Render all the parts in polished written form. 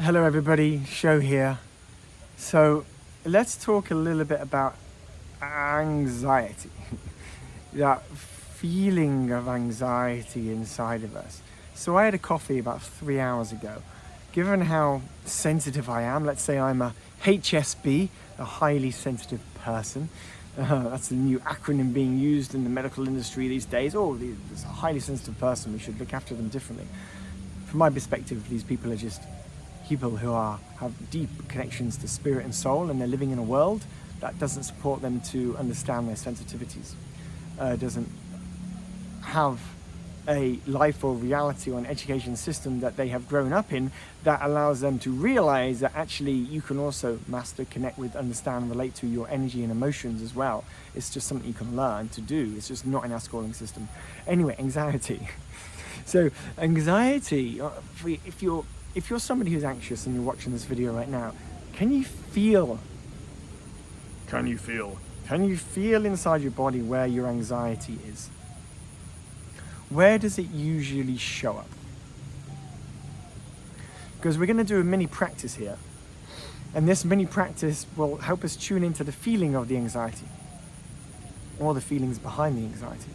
Hello everybody, Show here. So let's talk a little bit about anxiety. That feeling of anxiety inside of us. So I had a coffee about 3 hours ago. Given how sensitive I am, let's say I'm a HSP, a highly sensitive person. That's the new acronym being used in the medical industry these days. Oh, this highly sensitive person, we should look after them differently. From my perspective, these people are just people who have deep connections to spirit and soul, and they're living in a world that doesn't support them to understand their sensitivities. Doesn't have a life or reality or an education system that they have grown up in that allows them to realize that actually you can also master, connect with, understand, relate to your energy and emotions as well. It's just something you can learn to do. It's just not in our schooling system. Anyway, anxiety. So anxiety, if you're somebody who's anxious and you're watching this video right now, can you feel inside your body where your anxiety is? Where does it usually show up? Because we're going to do a mini practice here. And this mini practice will help us tune into the feeling of the anxiety, or the feelings behind the anxiety.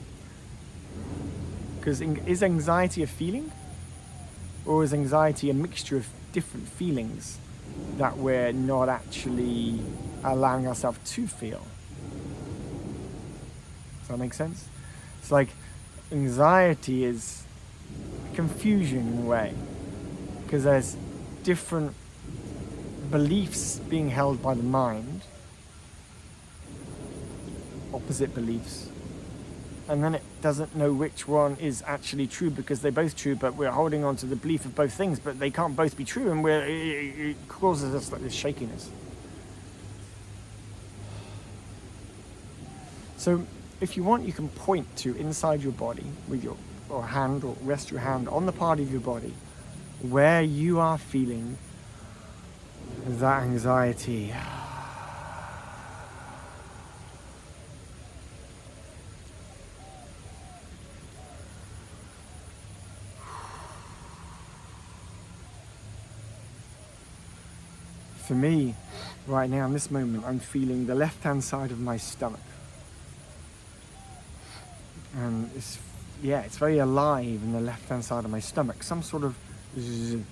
Because is anxiety a feeling? Or is anxiety a mixture of different feelings that we're not actually allowing ourselves to feel? Does that make sense? It's like anxiety is confusion in a way, because there's different beliefs being held by the mind, opposite beliefs, and then it doesn't know which one is actually true because they're both true, but we're holding on to the belief of both things, but they can't both be true, and it causes us like this shakiness. So if you want, you can point to inside your body with your hand, or rest your hand on the part of your body where you are feeling that anxiety. For me, right now in this moment, I'm feeling the left-hand side of my stomach. And it's very alive in the left-hand side of my stomach. Some sort of zzz,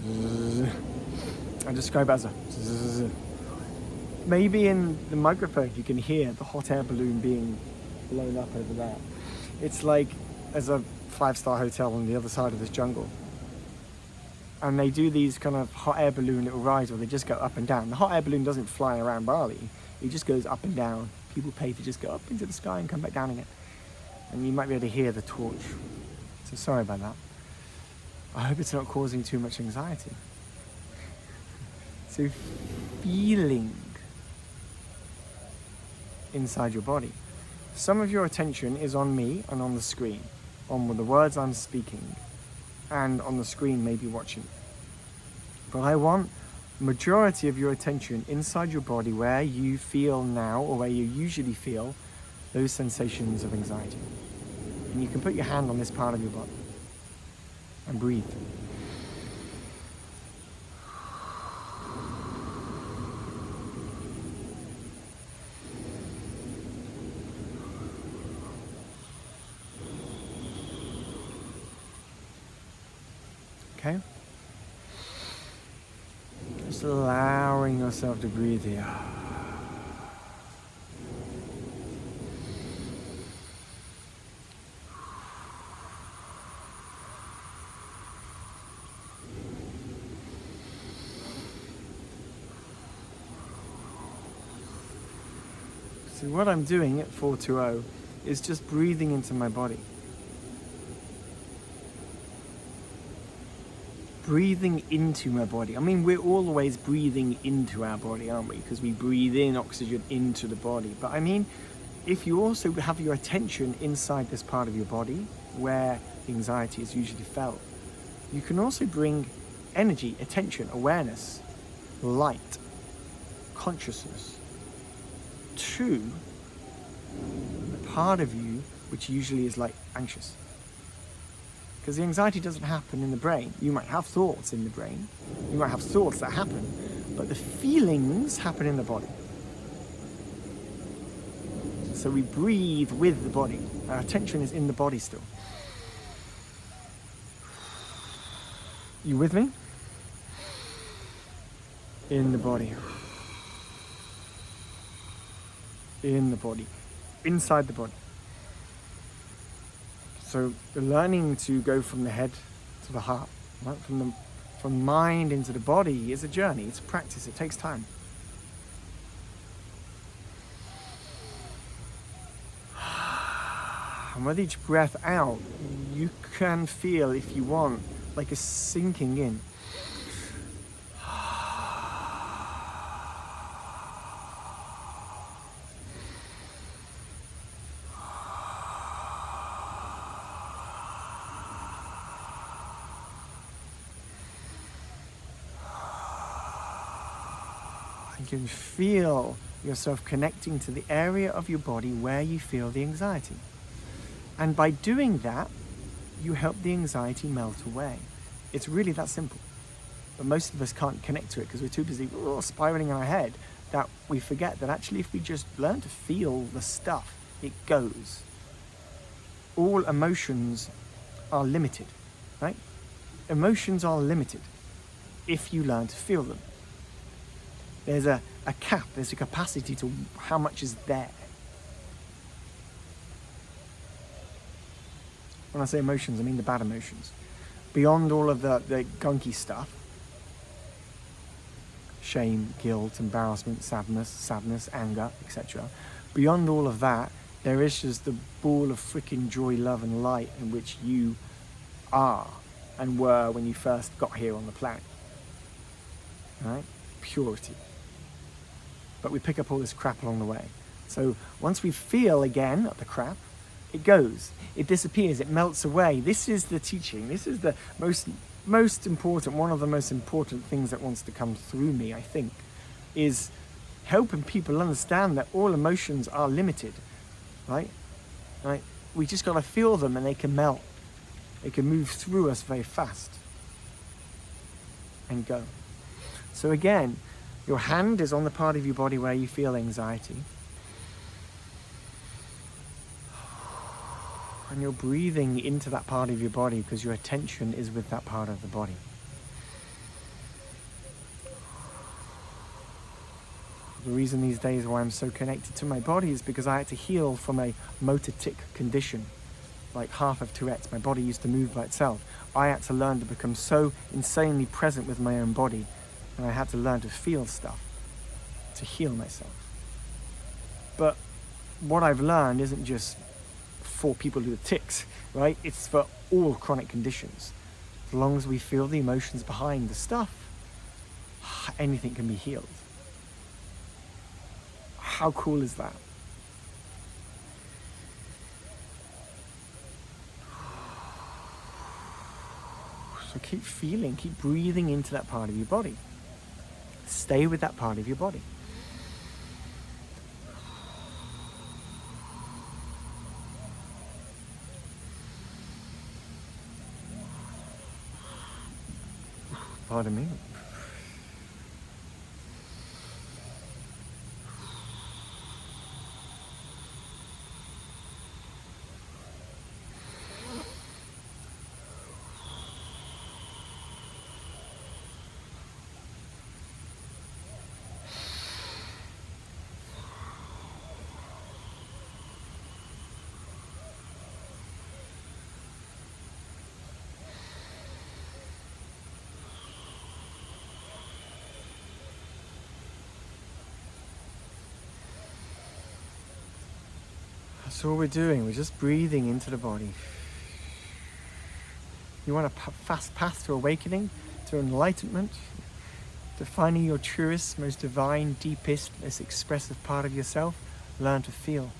zzz. I describe it as a zzz. Maybe in the microphone you can hear the hot air balloon being blown up over there. It's like there's a 5-star hotel on the other side of this jungle. And they do these kind of hot air balloon little rides where they just go up and down. The hot air balloon doesn't fly around Bali. It just goes up and down. People pay to just go up into the sky and come back down again. And you might be able to hear the torch. So sorry about that. I hope it's not causing too much anxiety. So feeling inside your body. Some of your attention is on me and on the screen, on the words I'm speaking, and on the screen maybe watching. But I want majority of your attention inside your body where you feel now, or where you usually feel those sensations of anxiety. And you can put your hand on this part of your body and breathe. Okay? Just allowing yourself to breathe here. So what I'm doing at 420 is just breathing into my body. Breathing into my body. I mean, we're always breathing into our body, aren't we? Because we breathe in oxygen into the body. But I mean, if you also have your attention inside this part of your body where anxiety is usually felt, you can also bring energy, attention, awareness, light, consciousness to the part of you which usually is like anxious. because the anxiety doesn't happen in the brain. You might have thoughts in the brain, you might have thoughts that happen, but the feelings happen in the body. So we breathe with the body. Our attention is in the body still. You with me? In the body. In the body. Inside the body. So the learning to go from the head to the heart, right? From mind into the body is a journey, it's a practice, it takes time. And with each breath out, you can feel, if you want, like a sinking in. You can feel yourself connecting to the area of your body where you feel the anxiety. And by doing that, you help the anxiety melt away. It's really that simple. But most of us can't connect to it because we're too busy spiraling in our head that we forget that actually if we just learn to feel the stuff, it goes. All emotions are limited, right? Emotions are limited if you learn to feel them. There's a cap, there's a capacity to how much is there. When I say emotions, I mean the bad emotions. Beyond all of the gunky stuff, shame, guilt, embarrassment, sadness, anger, etc. Beyond all of that, there is just the ball of freaking joy, love and light in which you are and were when you first got here on the planet. Right? Purity. But we pick up all this crap along the way. So once we feel again the crap, it goes, it disappears, it melts away. This is the teaching. This is the most important, one of the most important things that wants to come through me, I think, is helping people understand that all emotions are limited, right? Right? We just got to feel them and they can melt. They can move through us very fast and go. So again, your hand is on the part of your body where you feel anxiety. And you're breathing into that part of your body because your attention is with that part of the body. The reason these days why I'm so connected to my body is because I had to heal from a motor tic condition, like half of Tourette's. My body used to move by itself. I had to learn to become so insanely present with my own body, and I had to learn to feel stuff to heal myself. But what I've learned isn't just for people who have tics, right? It's for all chronic conditions. As long as we feel the emotions behind the stuff, anything can be healed. How cool is that? So keep feeling, keep breathing into that part of your body. Stay with that part of your body. Pardon me. That's all we're doing. We're just breathing into the body. You want a fast path to awakening, to enlightenment, to finding your truest, most divine, deepest, most expressive part of yourself? Learn to feel.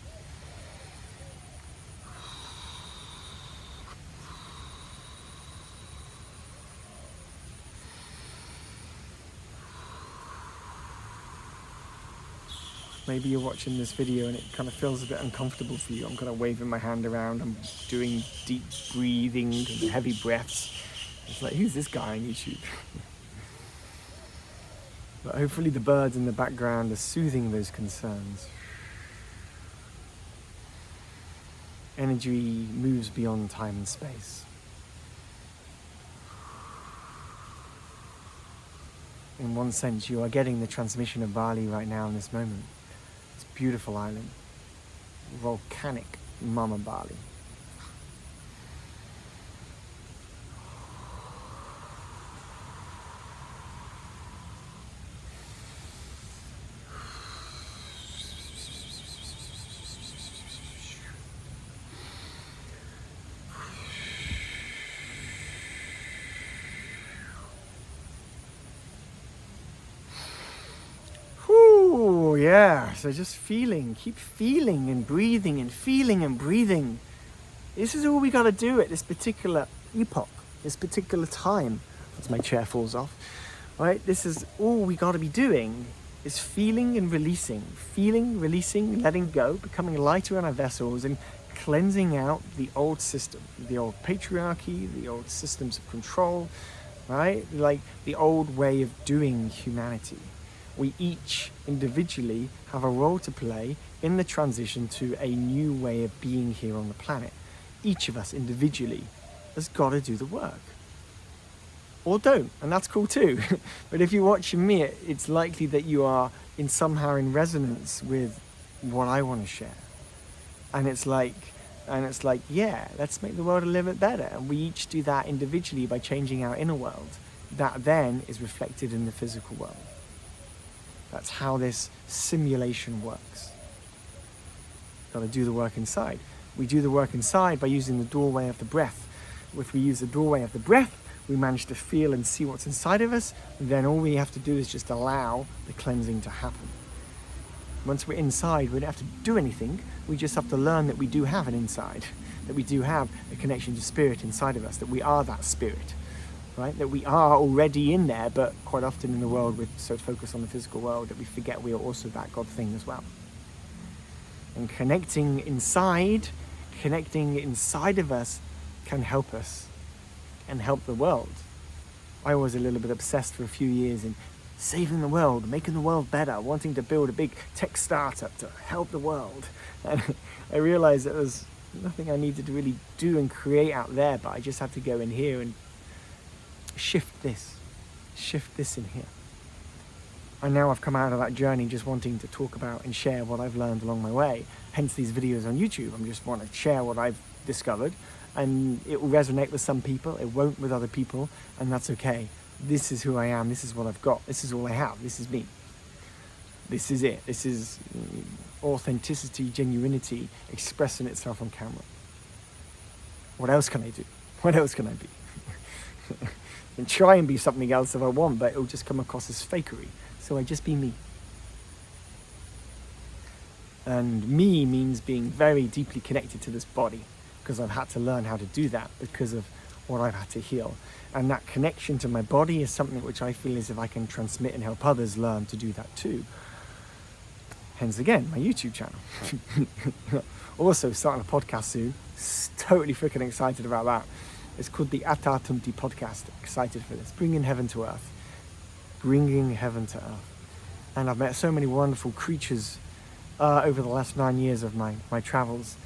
Maybe you're watching this video and it kind of feels a bit uncomfortable for you. I'm kind of waving my hand around. I'm doing deep breathing and heavy breaths. It's like, who's this guy on YouTube? But hopefully the birds in the background are soothing those concerns. Energy moves beyond time and space. In one sense, you are getting the transmission of Bali right now in this moment. It's a beautiful island. Volcanic Mama Bali. Yeah, so just feeling, keep feeling and breathing and feeling and breathing. This is all we got to do at this particular epoch, this particular time. As my chair falls off, right? This is all we got to be doing, is feeling and releasing, letting go, becoming lighter in our vessels and cleansing out the old system, the old patriarchy, the old systems of control, right? Like the old way of doing humanity. We each individually have a role to play in the transition to a new way of being here on the planet. Each of us individually has got to do the work. Or don't, and that's cool too. But if you're watching me, it's likely that you are somehow in resonance with what I want to share. And it's like, yeah, let's make the world a little bit better. And we each do that individually by changing our inner world. That then is reflected in the physical world. That's how this simulation works. Got to do the work inside. We do the work inside by using the doorway of the breath. If we use the doorway of the breath, we manage to feel and see what's inside of us, then all we have to do is just allow the cleansing to happen. Once we're inside, we don't have to do anything. We just have to learn that we do have an inside, that we do have a connection to spirit inside of us, that we are that spirit. Right? That we are already in there, but quite often in the world we're so focused on the physical world that we forget we are also that God thing as well. And connecting inside of us can help us and help the world. I was a little bit obsessed for a few years in saving the world, making the world better, wanting to build a big tech startup to help the world. And I realized that there was nothing I needed to really do and create out there, but I just had to go in here and shift this in here. And now I've come out of that journey just wanting to talk about and share what I've learned along my way. Hence these videos on YouTube. I just want to share what I've discovered, and it will resonate with some people, it won't with other people, and that's okay. This is who I am, this is what I've got, this is all I have, this is me. This is it. This is authenticity, genuinity expressing itself on camera. What else can I do? What else can I be? And try and be something else if I want, but it'll just come across as fakery. So I just be me. And me means being very deeply connected to this body, because I've had to learn how to do that because of what I've had to heal. And that connection to my body is something which I feel as if I can transmit and help others learn to do that too. Hence again, my YouTube channel. Also starting a podcast soon. Totally freaking excited about that. It's called the Attuned podcast. Excited for this. Bringing heaven to earth. Bringing heaven to earth. And I've met so many wonderful creatures over the last 9 years of my travels.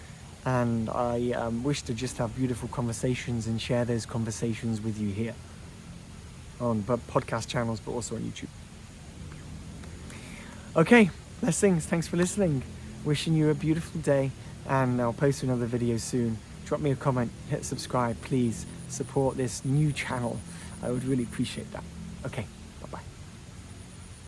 And I wish to just have beautiful conversations and share those conversations with you here. On podcast channels, but also on YouTube. Okay, blessings. Thanks for listening. Wishing you a beautiful day. And I'll post another video soon. Drop me a comment, hit subscribe, please support this new channel. I would really appreciate that. Okay, bye-bye.